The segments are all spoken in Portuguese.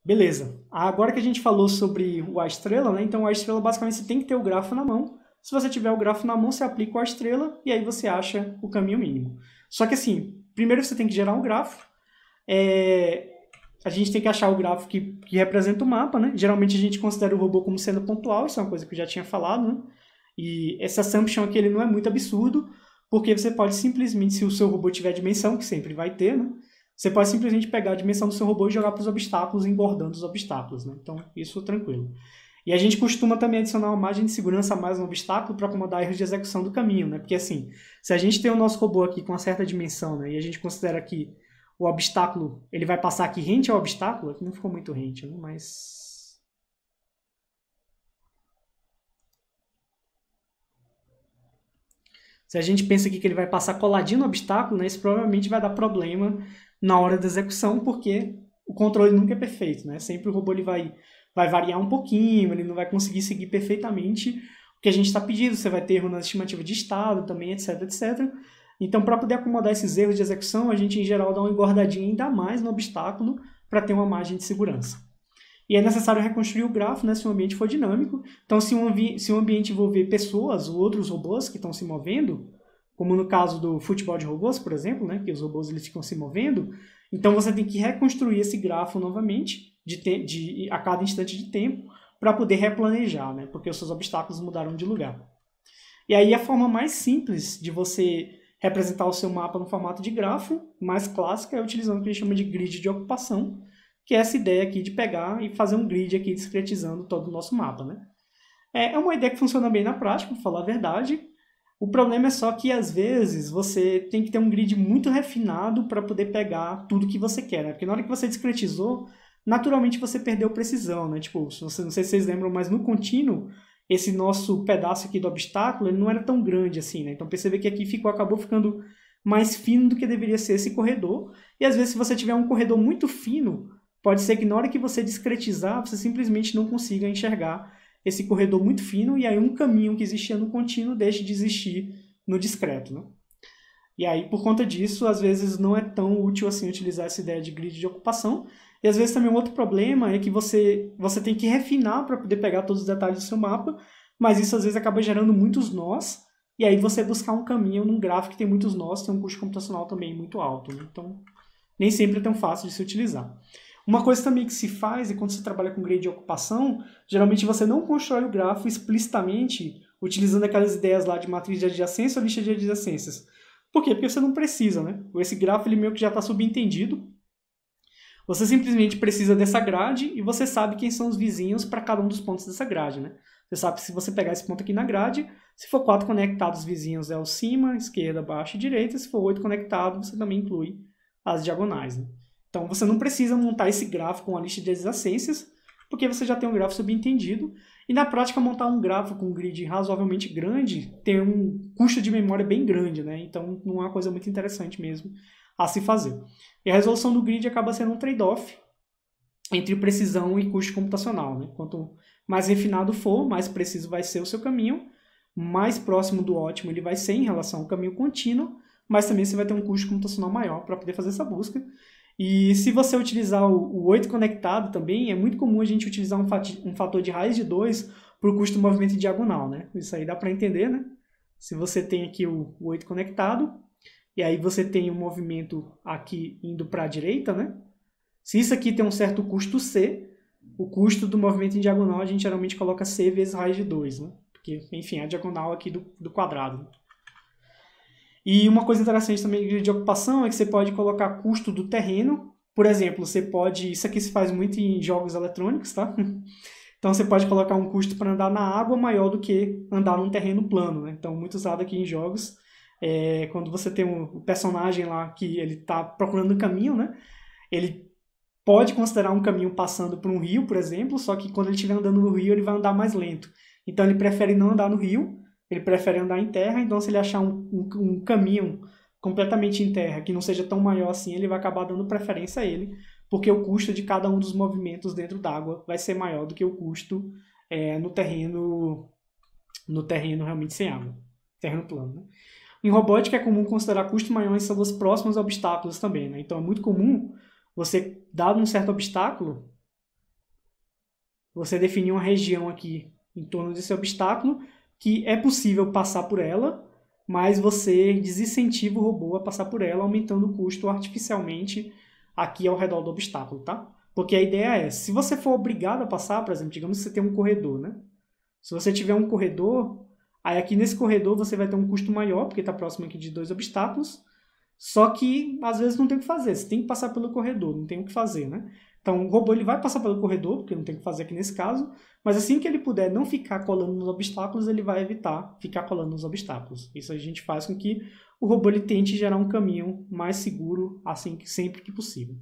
Beleza. Agora que a gente falou sobre o A estrela, né? Então, o A estrela, basicamente, você tem que ter o grafo na mão. Se você tiver o grafo na mão, você aplica o A estrela e aí você acha o caminho mínimo. Só que assim, primeiro você tem que gerar um grafo. É, a gente tem que achar o grafo que representa o mapa, né? Geralmente a gente considera o robô como sendo pontual, isso é uma coisa que eu já tinha falado, né? E esse assumption aqui ele não é muito absurdo, porque você pode simplesmente, se o seu robô tiver dimensão, que sempre vai ter, né? Você pode simplesmente pegar a dimensão do seu robô e jogar para os obstáculos, engordando os obstáculos, né? Então, isso tranquilo. E a gente costuma também adicionar uma margem de segurança a mais no obstáculo para acomodar erros de execução do caminho, né? Porque assim, se a gente tem o nosso robô aqui com uma certa dimensão, né? E a gente considera que o obstáculo, ele vai passar aqui rente ao obstáculo, aqui não ficou muito rente, né? Mas se a gente pensa aqui que ele vai passar coladinho no obstáculo, né? Isso provavelmente vai dar problema na hora da execução, porque o controle nunca é perfeito, né? Sempre o robô ele vai variar um pouquinho, ele não vai conseguir seguir perfeitamente o que a gente está pedindo, você vai ter erro na estimativa de estado também, etc, etc. Então, para poder acomodar esses erros de execução, a gente, em geral, dá uma engordadinha ainda mais no obstáculo para ter uma margem de segurança. E é necessário reconstruir o grafo, né, se o ambiente for dinâmico. Então, se um ambiente envolver pessoas ou outros robôs que estão se movendo, como no caso do futebol de robôs, por exemplo, né, que os robôs eles ficam se movendo, então você tem que reconstruir esse grafo novamente a cada instante de tempo para poder replanejar, né, porque os seus obstáculos mudaram de lugar. E aí a forma mais simples de você representar o seu mapa no formato de grafo, mais clássica, é utilizando o que a gente chama de grid de ocupação, que é essa ideia aqui de pegar e fazer um grid aqui discretizando todo o nosso mapa, né? É uma ideia que funciona bem na prática, para falar a verdade. O problema é só que, às vezes, você tem que ter um grid muito refinado para poder pegar tudo que você quer, né? Porque na hora que você discretizou, naturalmente você perdeu precisão, né? Tipo, não sei se vocês lembram, mas no contínuo, esse nosso pedaço aqui do obstáculo, ele não era tão grande assim, né? Então percebe que aqui acabou ficando mais fino do que deveria ser esse corredor. E às vezes, se você tiver um corredor muito fino, pode ser que na hora que você discretizar, você simplesmente não consiga enxergar esse corredor muito fino, e aí um caminho que existia no contínuo deixa de existir no discreto, né? E aí, por conta disso, às vezes não é tão útil assim utilizar essa ideia de grid de ocupação. E às vezes também um outro problema é que você tem que refinar para poder pegar todos os detalhes do seu mapa, mas isso às vezes acaba gerando muitos nós, e aí você buscar um caminho num gráfico que tem muitos nós tem um custo computacional também muito alto, né? Então, nem sempre é tão fácil de se utilizar. Uma coisa também que se faz é quando você trabalha com grid de ocupação, geralmente você não constrói o grafo explicitamente utilizando aquelas ideias lá de matriz de adjacência ou lista de adjacências. Por quê? Porque você não precisa, né? Esse grafo ele meio que já está subentendido. Você simplesmente precisa dessa grade e você sabe quem são os vizinhos para cada um dos pontos dessa grade, né? Você sabe que se você pegar esse ponto aqui na grade, se for 4 conectados vizinhos é o cima, esquerda, baixo e direita. Se for 8 conectados, você também inclui as diagonais, né? Então você não precisa montar esse grafo com a lista de adjacências, porque você já tem um grafo subentendido. E na prática, montar um grafo com um grid razoavelmente grande tem um custo de memória bem grande, né? Então não é uma coisa muito interessante mesmo a se fazer. E a resolução do grid acaba sendo um trade-off entre precisão e custo computacional, né? Quanto mais refinado for, mais preciso vai ser o seu caminho, mais próximo do ótimo ele vai ser em relação ao caminho contínuo, mas também você vai ter um custo computacional maior para poder fazer essa busca. E se você utilizar o 8 conectado também, é muito comum a gente utilizar um fator de raiz de 2 para o custo do movimento em diagonal, né? Isso aí dá para entender, né? Se você tem aqui o 8 conectado, e aí você tem o movimento aqui indo para a direita, né? Se isso aqui tem um certo custo C, o custo do movimento em diagonal a gente geralmente coloca C vezes raiz de 2, né? Porque, enfim, é a diagonal aqui do quadrado. E uma coisa interessante também de ocupação é que você pode colocar custo do terreno. Por exemplo, você pode... Isso aqui se faz muito em jogos eletrônicos, tá? Então você pode colocar um custo para andar na água maior do que andar num terreno plano, né? Então, muito usado aqui em jogos. Quando você tem um personagem lá que ele está procurando um caminho, né? Ele pode considerar um caminho passando por um rio, por exemplo, só que quando ele estiver andando no rio, ele vai andar mais lento. Então ele prefere não andar no rio, ele prefere andar em terra, então se ele achar um caminho completamente em terra que não seja tão maior assim, ele vai acabar dando preferência a ele, porque o custo de cada um dos movimentos dentro d'água vai ser maior do que o custo no terreno realmente sem água, terreno plano, né? Em robótica é comum considerar custo maior em células próximas a obstáculos também, né? Então é muito comum você, dado um certo obstáculo, você definir uma região aqui em torno desse obstáculo que é possível passar por ela, mas você desincentiva o robô a passar por ela, aumentando o custo artificialmente aqui ao redor do obstáculo, tá? Porque a ideia é, se você for obrigado a passar, por exemplo, digamos que você tem um corredor, né? Se você tiver um corredor, aí aqui nesse corredor você vai ter um custo maior, porque está próximo aqui de 2 obstáculos, só que às vezes não tem o que fazer, você tem que passar pelo corredor, não tem o que fazer, né? Então o robô ele vai passar pelo corredor, porque não tem o que fazer aqui nesse caso, mas assim que ele puder não ficar colando nos obstáculos, ele vai evitar ficar colando nos obstáculos. Isso a gente faz com que o robô ele tente gerar um caminho mais seguro assim sempre que possível.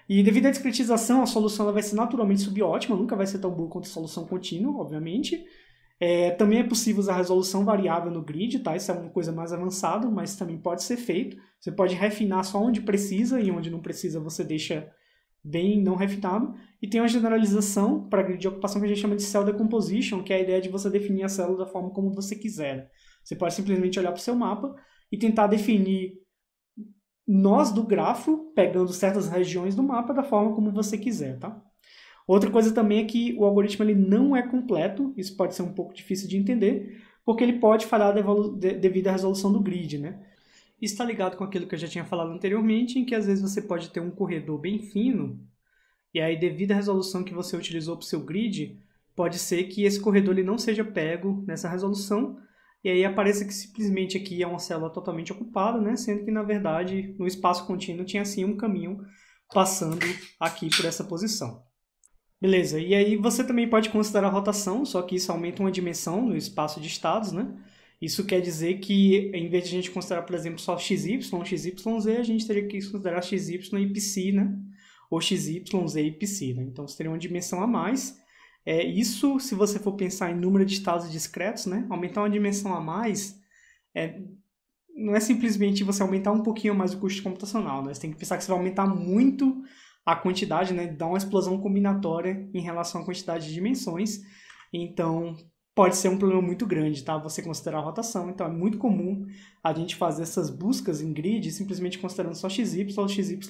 E devido à discretização, a solução ela vai ser naturalmente subótima, nunca vai ser tão boa quanto a solução contínua, obviamente. Também é possível usar resolução variável no grid, tá? Isso é uma coisa mais avançada, mas também pode ser feito. Você pode refinar só onde precisa e onde não precisa você deixa bem não refinado. E tem uma generalização para grid de ocupação que a gente chama de cell decomposition, que é a ideia de você definir a célula da forma como você quiser. Você pode simplesmente olhar para o seu mapa e tentar definir nós do grafo, pegando certas regiões do mapa da forma como você quiser, tá? Outra coisa também é que o algoritmo ele não é completo, isso pode ser um pouco difícil de entender, porque ele pode falhar devido à resolução do grid, né? Isso está ligado com aquilo que eu já tinha falado anteriormente, em que às vezes você pode ter um corredor bem fino, e aí devido à resolução que você utilizou para o seu grid, pode ser que esse corredor ele não seja pego nessa resolução, e aí apareça que simplesmente aqui é uma célula totalmente ocupada, né? Sendo que, na verdade, no espaço contínuo tinha sim um caminho passando aqui por essa posição. Beleza, e aí você também pode considerar a rotação, só que isso aumenta uma dimensão no espaço de estados, né? Isso quer dizer que, em vez de a gente considerar, por exemplo, só XY, XYZ, a gente teria que considerar XY e psi, né? Ou XYZ e psi, né? Então, você teria uma dimensão a mais. Isso, se você for pensar em número de estados discretos, né? Aumentar uma dimensão a mais não é simplesmente você aumentar um pouquinho mais o custo computacional, né? Você tem que pensar que você vai aumentar muito a quantidade, né? Dar uma explosão combinatória em relação à quantidade de dimensões. Então, pode ser um problema muito grande, tá? Você considerar a rotação. Então, é muito comum a gente fazer essas buscas em grid simplesmente considerando só XY ou XYZ.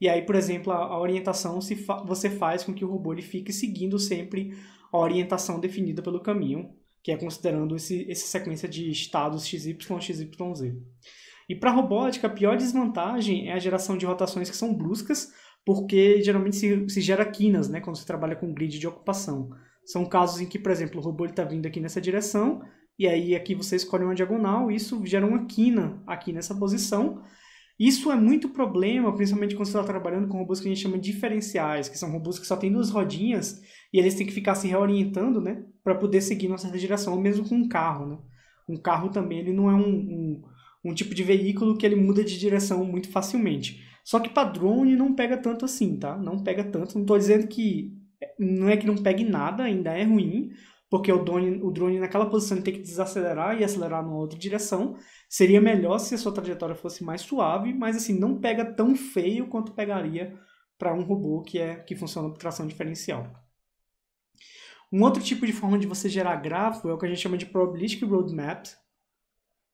E aí, por exemplo, a orientação você faz com que o robô ele fique seguindo sempre a orientação definida pelo caminho, que é considerando essa sequência de estados XY, XYZ. E para a robótica, a pior desvantagem é a geração de rotações que são bruscas, porque geralmente se gera quinas, né, quando você trabalha com grid de ocupação. São casos em que, por exemplo, o robô está vindo aqui nessa direção, e aí aqui você escolhe uma diagonal, e isso gera uma quina aqui nessa posição. Isso é muito problema, principalmente quando você está trabalhando com robôs que a gente chama de diferenciais, que são robôs que só têm 2 rodinhas, e eles têm que ficar se reorientando, né, para poder seguir uma certa direção, mesmo com um carro, né? Um carro também ele não é um tipo de veículo que ele muda de direção muito facilmente. Só que para drone não pega tanto assim, tá? Não pega tanto. Não estou dizendo que não é que não pegue nada, ainda é ruim, porque o drone naquela posição ele tem que desacelerar e acelerar numa outra direção. Seria melhor se a sua trajetória fosse mais suave, mas assim, não pega tão feio quanto pegaria para um robô que funciona por tração diferencial. Um outro tipo de forma de você gerar grafo é o que a gente chama de Probabilistic Roadmap.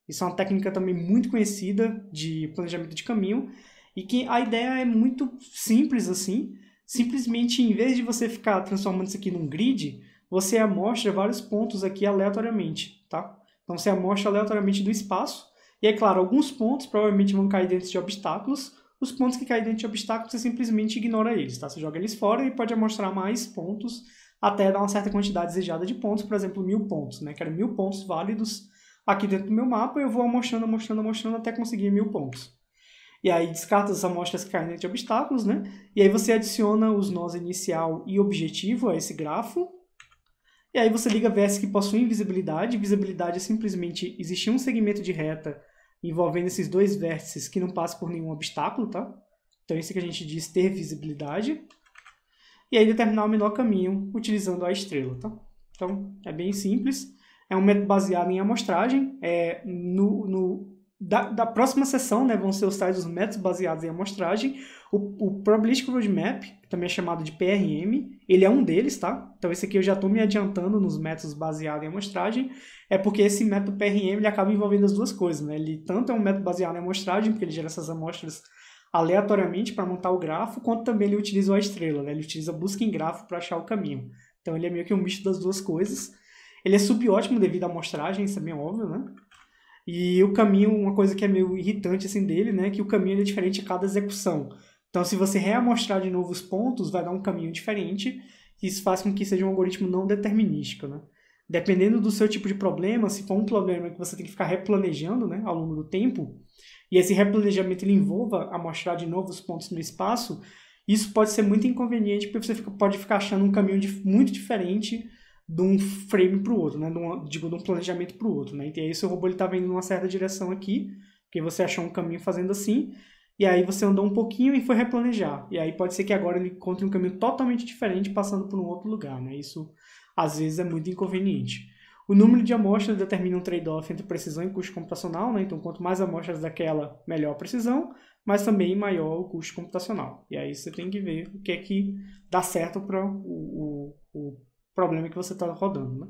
Isso é uma técnica também muito conhecida de planejamento de caminho, e que a ideia é muito simples assim. Simplesmente, em vez de você ficar transformando isso aqui num grid, você amostra vários pontos aqui aleatoriamente, tá? Então você amostra aleatoriamente do espaço, e é claro, alguns pontos provavelmente vão cair dentro de obstáculos. Os pontos que caem dentro de obstáculos, você simplesmente ignora eles, tá? Você joga eles fora e pode amostrar mais pontos até dar uma certa quantidade desejada de pontos, por exemplo, 1000 pontos, né? Quero 1000 pontos válidos aqui dentro do meu mapa, e eu vou amostrando até conseguir 1000 pontos. E aí descarta as amostras que caem dentro de obstáculos, né? E aí você adiciona os nós inicial e objetivo a esse grafo. E aí você liga vértices que possuem visibilidade. Visibilidade é simplesmente existir um segmento de reta envolvendo esses 2 vértices que não passa por nenhum obstáculo, tá? Então isso que a gente diz ter visibilidade. E aí determinar o menor caminho utilizando a estrela, tá? Então é bem simples. É um método baseado em amostragem. Da próxima sessão, né, vão ser os tais dos métodos baseados em amostragem. O Probabilistic Roadmap, que também é chamado de PRM, ele é um deles, tá? Então esse aqui eu já estou me adiantando nos métodos baseados em amostragem, é porque esse método PRM ele acaba envolvendo as duas coisas, né? Ele tanto é um método baseado em amostragem, porque ele gera essas amostras aleatoriamente para montar o grafo, quanto também ele utiliza a estrela, né? Ele utiliza busca em grafo para achar o caminho. Então ele é meio que um misto das duas coisas. Ele é subótimo devido à amostragem, isso é bem óbvio, né? E o caminho, uma coisa que é meio irritante assim dele, né, que o caminho é diferente a cada execução. Então, se você reamostrar de novo os pontos, vai dar um caminho diferente, e isso faz com que seja um algoritmo não determinístico, né? Dependendo do seu tipo de problema, se for um problema que você tem que ficar replanejando, né, ao longo do tempo, e esse replanejamento ele envolva amostrar de novo os pontos no espaço, isso pode ser muito inconveniente, porque você pode ficar achando um caminho muito diferente de um frame para o outro, né? De um planejamento para o outro, né? E aí seu robô está vendo numa certa direção aqui, porque você achou um caminho fazendo assim, e aí você andou um pouquinho e foi replanejar. E aí pode ser que agora ele encontre um caminho totalmente diferente passando por um outro lugar, né? Isso às vezes é muito inconveniente. O número de amostras determina um trade-off entre precisão e custo computacional, né? Então quanto mais amostras daquela, melhor a precisão, mas também maior o custo computacional. E aí você tem que ver o que é que dá certo para o problema que você está rodando, né?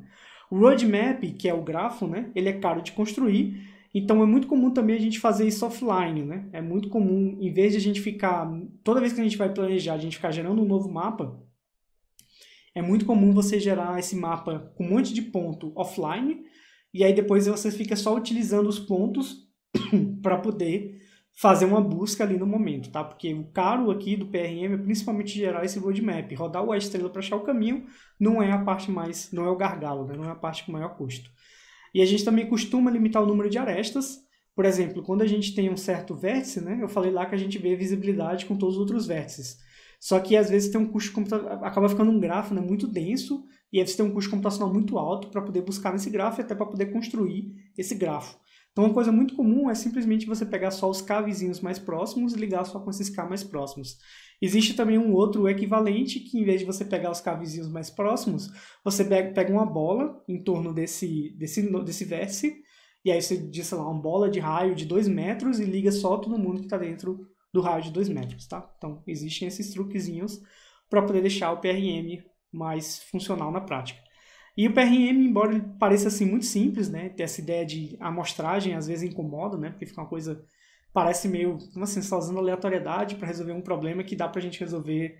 O roadmap, que é o grafo, né, ele é caro de construir, então é muito comum também a gente fazer isso offline, né? É muito comum, em vez de a gente ficar, toda vez que a gente vai planejar, a gente ficar gerando um novo mapa, é muito comum você gerar esse mapa com um monte de ponto offline, e aí depois você fica só utilizando os pontos para poder fazer uma busca ali no momento, tá? Porque o caro aqui do PRM é principalmente gerar esse roadmap. Rodar o estrela para achar o caminho não é a parte mais, não é o gargalo, né? Não é a parte com maior custo. E a gente também costuma limitar o número de arestas. Por exemplo, quando a gente tem um certo vértice, né? Eu falei lá que a gente vê a visibilidade com todos os outros vértices. Só que às vezes tem um custo acaba ficando um grafo, né, muito denso, e aí você tem um custo computacional muito alto para poder buscar nesse grafo e até para poder construir esse grafo. Então, uma coisa muito comum é simplesmente você pegar só os K vizinhos mais próximos e ligar só com esses K mais próximos. Existe também um outro equivalente, que em vez de você pegar os K vizinhos mais próximos, você pega uma bola em torno desse vértice, e aí você diz, sei lá, uma bola de raio de 2 metros e liga só todo mundo que está dentro do raio de 2 metros, tá? Então, existem esses truquezinhos para poder deixar o PRM mais funcional na prática. E o PRM, embora ele pareça assim muito simples, né, ter essa ideia de amostragem às vezes incomoda, né, porque fica uma coisa, parece meio, assim, você está usando aleatoriedade para resolver um problema que dá para a gente resolver,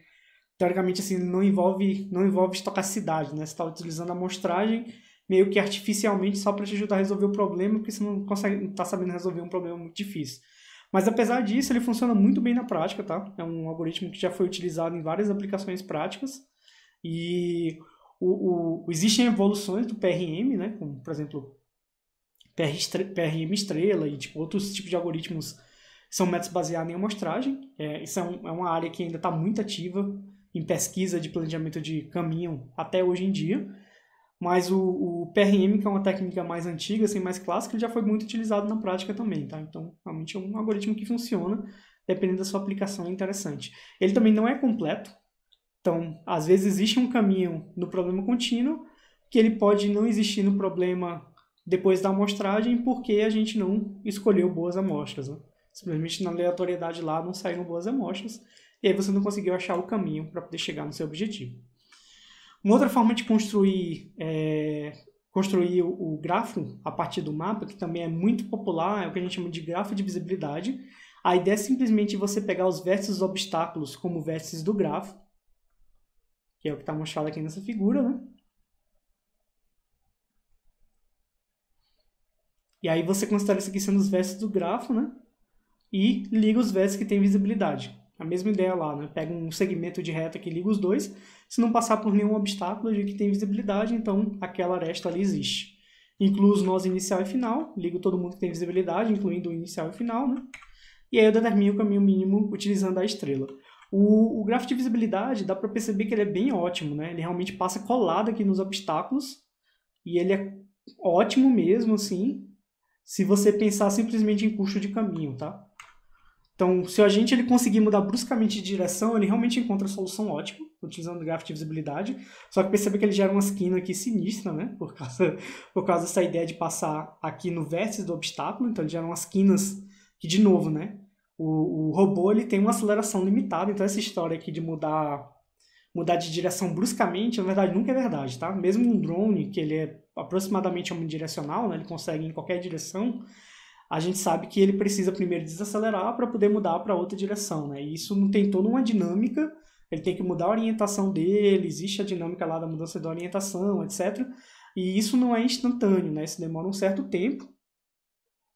teoricamente assim, não envolve estocasticidade, né, você está utilizando a amostragem meio que artificialmente só para te ajudar a resolver o problema, porque você não está sabendo resolver um problema muito difícil. Mas apesar disso, ele funciona muito bem na prática, tá? É um algoritmo que já foi utilizado em várias aplicações práticas e existem evoluções do PRM, né? Como, por exemplo, PRM estrela e tipo, outros tipos de algoritmos que são métodos baseados em amostragem. Isso é uma área que ainda está muito ativa em pesquisa de planejamento de caminho até hoje em dia. Mas o PRM, que é uma técnica mais antiga, assim, mais clássica, ele já foi muito utilizado na prática também, tá? Então, realmente é um algoritmo que funciona, dependendo da sua aplicação, é interessante. Ele também não é completo, então, às vezes existe um caminho no problema contínuo que ele pode não existir no problema depois da amostragem porque a gente não escolheu boas amostras, né? Simplesmente na aleatoriedade lá não saíram boas amostras e aí você não conseguiu achar o caminho para poder chegar no seu objetivo. Uma outra forma de construir o grafo a partir do mapa, que também é muito popular, é o que a gente chama de grafo de visibilidade. A ideia é simplesmente você pegar os vértices dos obstáculos como vértices do grafo, que é o que está mostrado aqui nessa figura, né? E aí você considera isso aqui sendo os vértices do grafo, né? E liga os vértices que têm visibilidade. A mesma ideia lá, né? Pega um segmento de reta que liga os dois. Se não passar por nenhum obstáculo de que tem visibilidade, então aquela aresta ali existe. Incluo os nós inicial e final, ligo todo mundo que tem visibilidade, incluindo o inicial e o final, né? E aí eu determino o caminho mínimo utilizando a estrela. O grafo de visibilidade, dá para perceber que ele é bem ótimo, né? Ele realmente passa colado aqui nos obstáculos e ele é ótimo mesmo, assim, se você pensar simplesmente em custo de caminho, tá? Então, se o agente ele conseguir mudar bruscamente de direção, ele realmente encontra a solução ótima, utilizando o grafo de visibilidade. Só que perceba que ele gera uma esquina aqui sinistra, né? Por causa dessa ideia de passar aqui no vértice do obstáculo. Então, ele gera umas quinas que, de novo, né? O robô ele tem uma aceleração limitada. Então, essa história aqui de mudar de direção bruscamente, na verdade, nunca é verdade, tá? Mesmo um drone, que ele é aproximadamente omnidirecional, né? Ele consegue ir em qualquer direção. a gente sabe que ele precisa primeiro desacelerar para poder mudar para outra direção, né? E isso não tem toda uma dinâmica, ele tem que mudar a orientação dele, existe a dinâmica lá da mudança de orientação, etc. E isso não é instantâneo, né? Isso demora um certo tempo.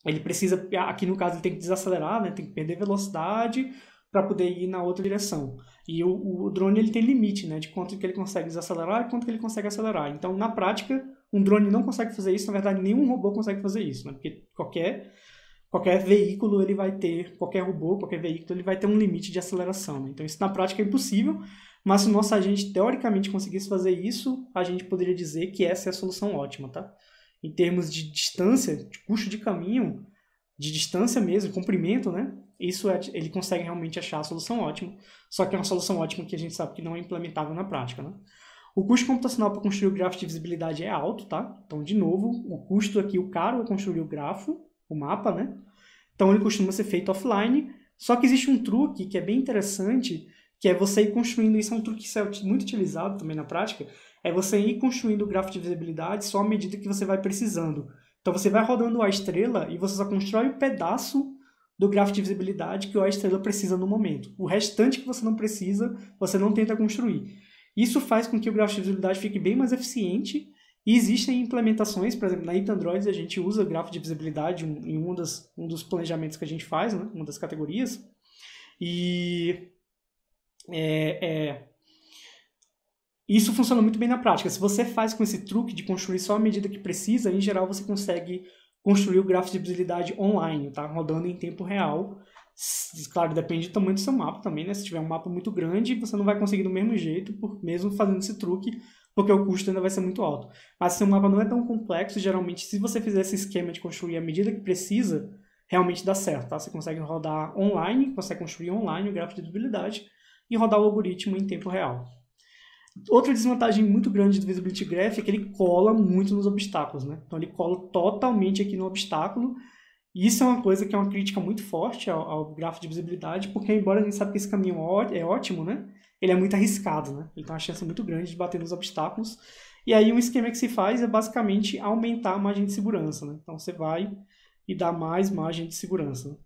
Ele precisa, aqui no caso, ele tem que desacelerar, né? Tem que perder velocidade para poder ir na outra direção. E o drone ele tem limite, né? De quanto que ele consegue desacelerar e quanto que ele consegue acelerar. Então, na prática, um drone não consegue fazer isso. Na verdade, nenhum robô consegue fazer isso, né? Porque qualquer veículo ele vai ter, qualquer robô, qualquer veículo, ele vai ter um limite de aceleração, né? Então, isso na prática é impossível. Mas se o nosso agente teoricamente conseguisse fazer isso, a gente poderia dizer que essa é a solução ótima, tá? Em termos de distância, de custo de caminho, de distância mesmo, comprimento, né? Isso ele consegue realmente achar a solução ótima, só que é uma solução ótima que a gente sabe que não é implementável na prática, né? O custo computacional para construir o grafo de visibilidade é alto, tá? Então, de novo, o custo aqui, o caro é construir o grafo, o mapa, né? Então, ele costuma ser feito offline, só que existe um truque que é bem interessante, que é você ir construindo, isso é um truque que é muito utilizado também na prática, é você ir construindo o grafo de visibilidade só à medida que você vai precisando. Então você vai rodando a estrela e você só constrói um pedaço do grafo de visibilidade que a estrela precisa no momento. O restante que você não precisa, você não tenta construir. Isso faz com que o grafo de visibilidade fique bem mais eficiente e existem implementações, por exemplo, na Ita Android a gente usa grafo de visibilidade em um dos planejamentos que a gente faz, né? Uma das categorias. E isso funciona muito bem na prática. Se você faz com esse truque de construir só a medida que precisa, em geral você consegue construir o grafo de visibilidade online, tá? Rodando em tempo real. Claro, depende do tamanho do seu mapa também, né? Se tiver um mapa muito grande, você não vai conseguir do mesmo jeito, mesmo fazendo esse truque, porque o custo ainda vai ser muito alto. Mas se o mapa não é tão complexo, geralmente, se você fizer esse esquema de construir a medida que precisa, realmente dá certo, tá? Você consegue rodar online, consegue construir online o grafo de visibilidade e rodar o algoritmo em tempo real. Outra desvantagem muito grande do Visibility Graph é que ele cola muito nos obstáculos, né? Então ele cola totalmente aqui no obstáculo. E isso é uma coisa que é uma crítica muito forte ao grafo de visibilidade, porque embora a gente saiba que esse caminho é ótimo, né? Ele é muito arriscado, né? Ele tem uma chance muito grande de bater nos obstáculos. E aí um esquema que se faz é basicamente aumentar a margem de segurança, né? Então você vai e dá mais margem de segurança.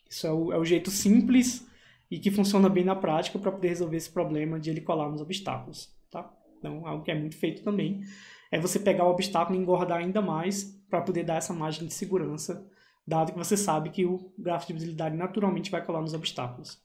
Isso é o jeito simples e que funciona bem na prática para poder resolver esse problema de ele colar nos obstáculos, tá? Então, algo que é muito feito também é você pegar o obstáculo e engordar ainda mais para poder dar essa margem de segurança, dado que você sabe que o grafo de visibilidade naturalmente vai colar nos obstáculos.